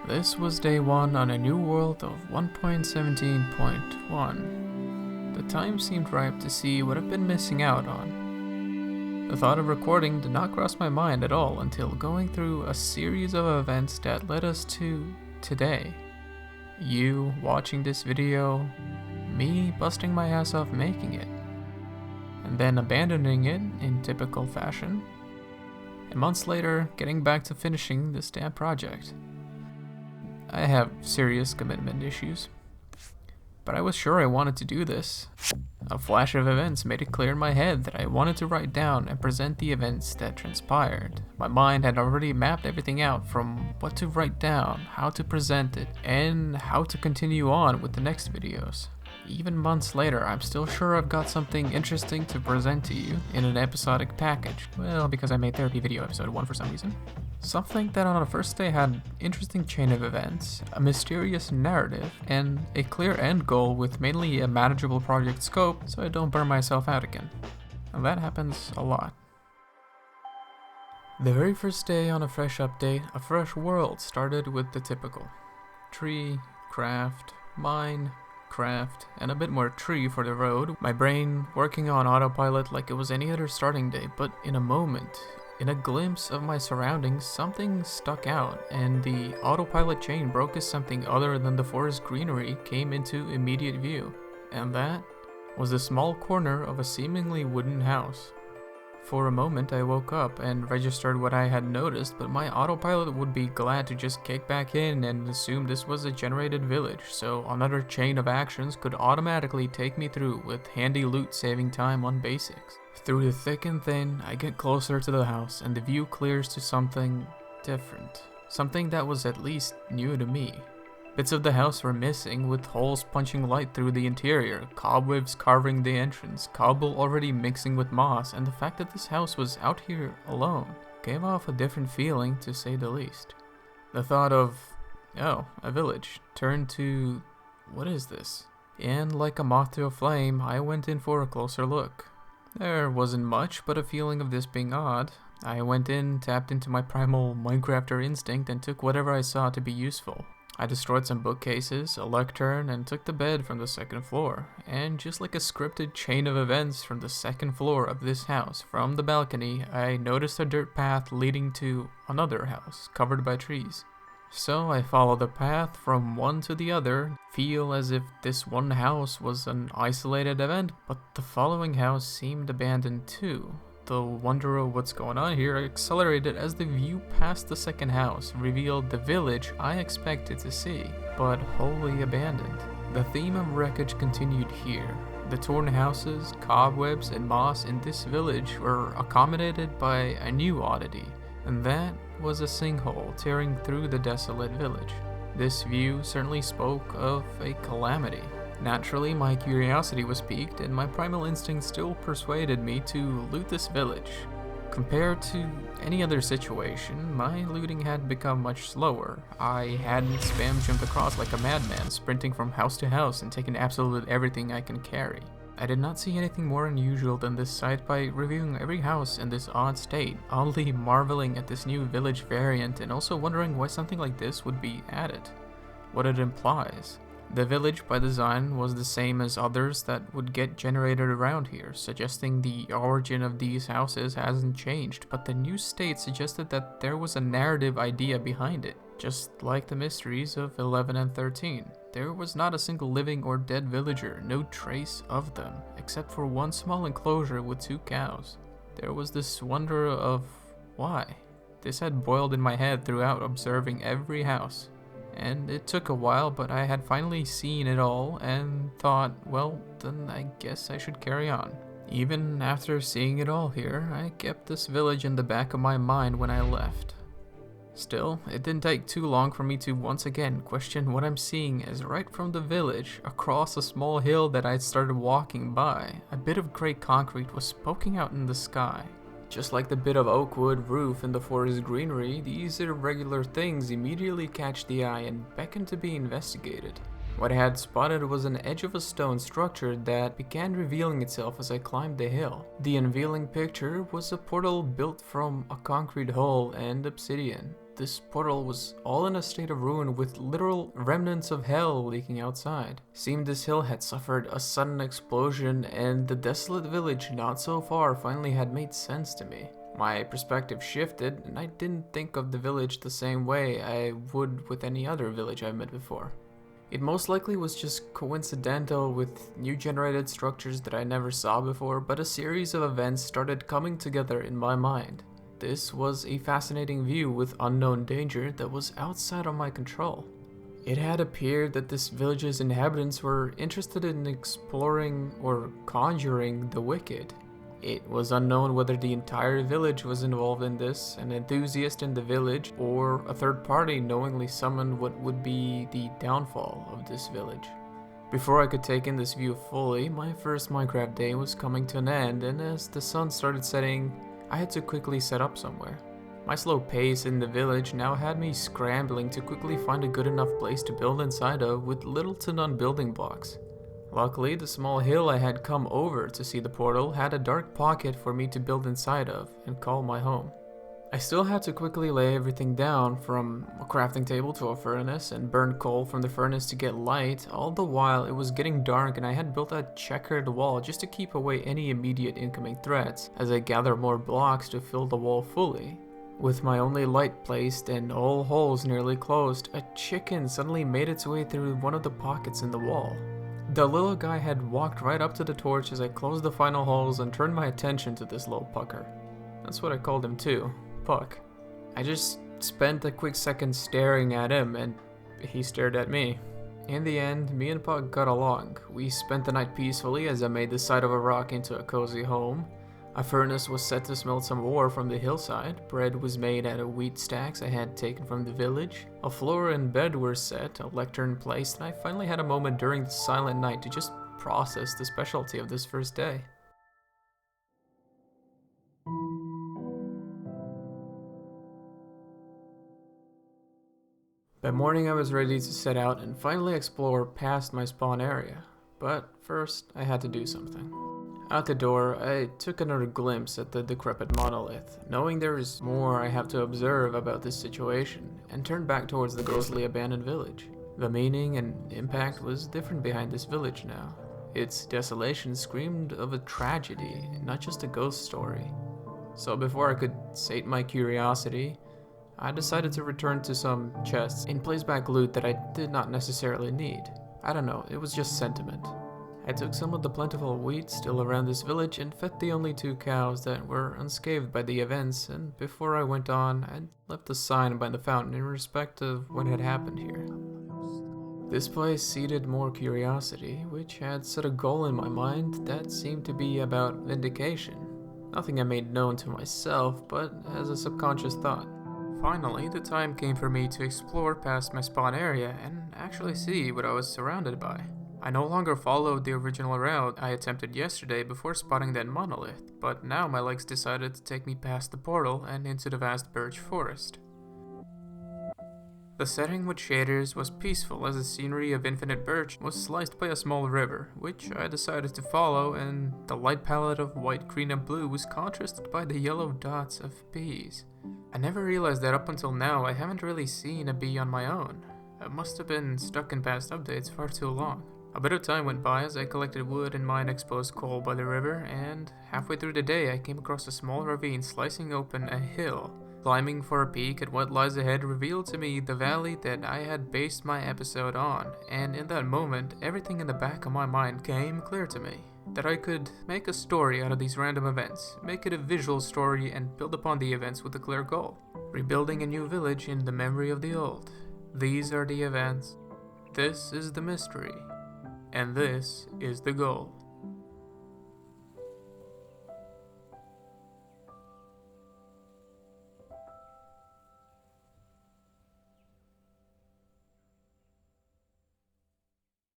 This was day 1 on a new world of 1.17.1. The time seemed ripe to see what I've been missing out on. The thought of recording did not cross my mind at all until going through a series of events that led us to today. You watching this video, me busting my ass off making it, and then abandoning it in typical fashion, and months later getting back to finishing this damn project. I have serious commitment issues, but I was sure I wanted to do this. A flash of events made it clear in my head that I wanted to write down and present the events that transpired. My mind had already mapped everything out, from what to write down, how to present it, and how to continue on with the next videos. Even months later, I'm still sure I've got something interesting to present to you in an episodic package. Well, because I made Therapy Video episode 1 for some reason. Something that on the first day had interesting chain of events, a mysterious narrative, and a clear end goal with mainly a manageable project scope so I don't burn myself out again. And that happens a lot. The very first day on a fresh update, a fresh world started with the typical. Tree, craft, mine, craft, and a bit more tree for the road. My brain working on autopilot like it was any other starting day, but in a moment, in a glimpse of my surroundings, something stuck out, and the autopilot chain broke as something other than the forest greenery came into immediate view. And that was a small corner of a seemingly wooden house. For a moment I woke up and registered what I had noticed, but my autopilot would be glad to just kick back in and assume this was a generated village, so another chain of actions could automatically take me through with handy loot saving time on basics. Through the thick and thin, I get closer to the house and the view clears to something different. Something that was at least new to me. Bits of the house were missing, with holes punching light through the interior, cobwebs carving the entrance, cobble already mixing with moss, and the fact that this house was out here alone gave off a different feeling, to say the least. The thought of, oh, a village, turned to, what is this? And like a moth to a flame, I went in for a closer look. There wasn't much, but a feeling of this being odd. I went in, tapped into my primal Minecrafter instinct, and took whatever I saw to be useful. I destroyed some bookcases, a lectern, and took the bed from the second floor. And just like a scripted chain of events from the second floor of this house, from the balcony, I noticed a dirt path leading to another house, covered by trees. So I followed the path from one to the other, feel as if this one house was an isolated event, but the following house seemed abandoned too. The wonder of what's going on here accelerated as the view past the second house revealed the village I expected to see, but wholly abandoned. The theme of wreckage continued here. The torn houses, cobwebs, and moss in this village were accommodated by a new oddity, and that was a sinkhole tearing through the desolate village. This view certainly spoke of a calamity. Naturally, my curiosity was piqued, and my primal instinct still persuaded me to loot this village. Compared to any other situation, my looting had become much slower. I hadn't spam jumped across like a madman, sprinting from house to house and taking absolutely everything I can carry. I did not see anything more unusual than this sight by reviewing every house in this odd state, oddly marveling at this new village variant and also wondering why something like this would be added, what it implies. The village by design was the same as others that would get generated around here, suggesting the origin of these houses hasn't changed, but the new state suggested that there was a narrative idea behind it. Just like the mysteries of 11 and 13, there was not a single living or dead villager, no trace of them, except for one small enclosure with 2 cows. There was this wonder of why. This had boiled in my head throughout observing every house. And it took a while, but I had finally seen it all and thought, well, then I guess I should carry on. Even after seeing it all here, I kept this village in the back of my mind when I left. Still, it didn't take too long for me to once again question what I'm seeing, as right from the village, across a small hill that I'd started walking by, a bit of grey concrete was poking out in the sky. Just like the bit of oak wood roof in the forest greenery, these irregular things immediately catch the eye and beckon to be investigated. What I had spotted was an edge of a stone structure that began revealing itself as I climbed the hill. The unveiling picture was a portal built from a concrete hole and obsidian. this portal was all in a state of ruin with literal remnants of hell leaking outside. Seemed this hill had suffered a sudden explosion, and the desolate village not so far finally had made sense to me. My perspective shifted, and I didn't think of the village the same way I would with any other village I've met before. It most likely was just coincidental with new generated structures that I never saw before, but a series of events started coming together in my mind. This was a fascinating view with unknown danger that was outside of my control. It had appeared that this village's inhabitants were interested in exploring or conjuring the wicked. It was unknown whether the entire village was involved in this, an enthusiast in the village, or a third party knowingly summoned what would be the downfall of this village. Before I could take in this view fully, my first Minecraft day was coming to an end, and as the sun started setting, I had to quickly set up somewhere. My slow pace in the village now had me scrambling to quickly find a good enough place to build inside of with little to none building blocks. Luckily, the small hill I had come over to see the portal had a dark pocket for me to build inside of and call my home. I still had to quickly lay everything down, from a crafting table to a furnace, and burn coal from the furnace to get light. All the while it was getting dark and I had built a checkered wall just to keep away any immediate incoming threats as I gather more blocks to fill the wall fully. With my only light placed and all holes nearly closed, a chicken suddenly made its way through one of the pockets in the wall. The little guy had walked right up to the torch as I closed the final holes and turned my attention to this little pucker. That's what I called him too, Puck. I just spent a quick second staring at him, and he stared at me. In the end, me and Puck got along. We spent the night peacefully as I made the side of a rock into a cozy home. A furnace was set to smelt some ore from the hillside. Bread was made out of wheat stacks I had taken from the village. A floor and bed were set, a lectern placed, and I finally had a moment during the silent night to just process the specialty of this first day. By morning I was ready to set out and finally explore past my spawn area. But first, I had to do something. Out the door, I took another glimpse at the decrepit monolith, knowing there is more I have to observe about this situation, and turned back towards the ghostly abandoned village. The meaning and impact was different behind this village now. Its desolation screamed of a tragedy, not just a ghost story. So before I could sate my curiosity, I decided to return to some chests and place back loot that I did not necessarily need. I don't know, it was just sentiment. I took some of the plentiful wheat still around this village and fed the only 2 cows that were unscathed by the events, and before I went on, I left a sign by the fountain in respect of what had happened here. This place seeded more curiosity, which had set a goal in my mind that seemed to be about vindication. Nothing I made known to myself, but as a subconscious thought. Finally, the time came for me to explore past my spawn area and actually see what I was surrounded by. I no longer followed the original route I attempted yesterday before spotting that monolith, but now my legs decided to take me past the portal and into the vast birch forest. The setting with shaders was peaceful as the scenery of infinite birch was sliced by a small river, which I decided to follow, and the light palette of white, green, and blue was contrasted by the yellow dots of bees. I never realized that up until now I haven't really seen a bee on my own. I must have been stuck in past updates far too long. A bit of time went by as I collected wood and mined exposed coal by the river, and halfway through the day I came across a small ravine slicing open a hill. Climbing for a peek at what lies ahead revealed to me the valley that I had based my episode on, and in that moment, everything in the back of my mind came clear to me. That I could make a story out of these random events, make it a visual story, and build upon the events with a clear goal. Rebuilding a new village in the memory of the old. These are the events. This is the mystery. And this is the goal.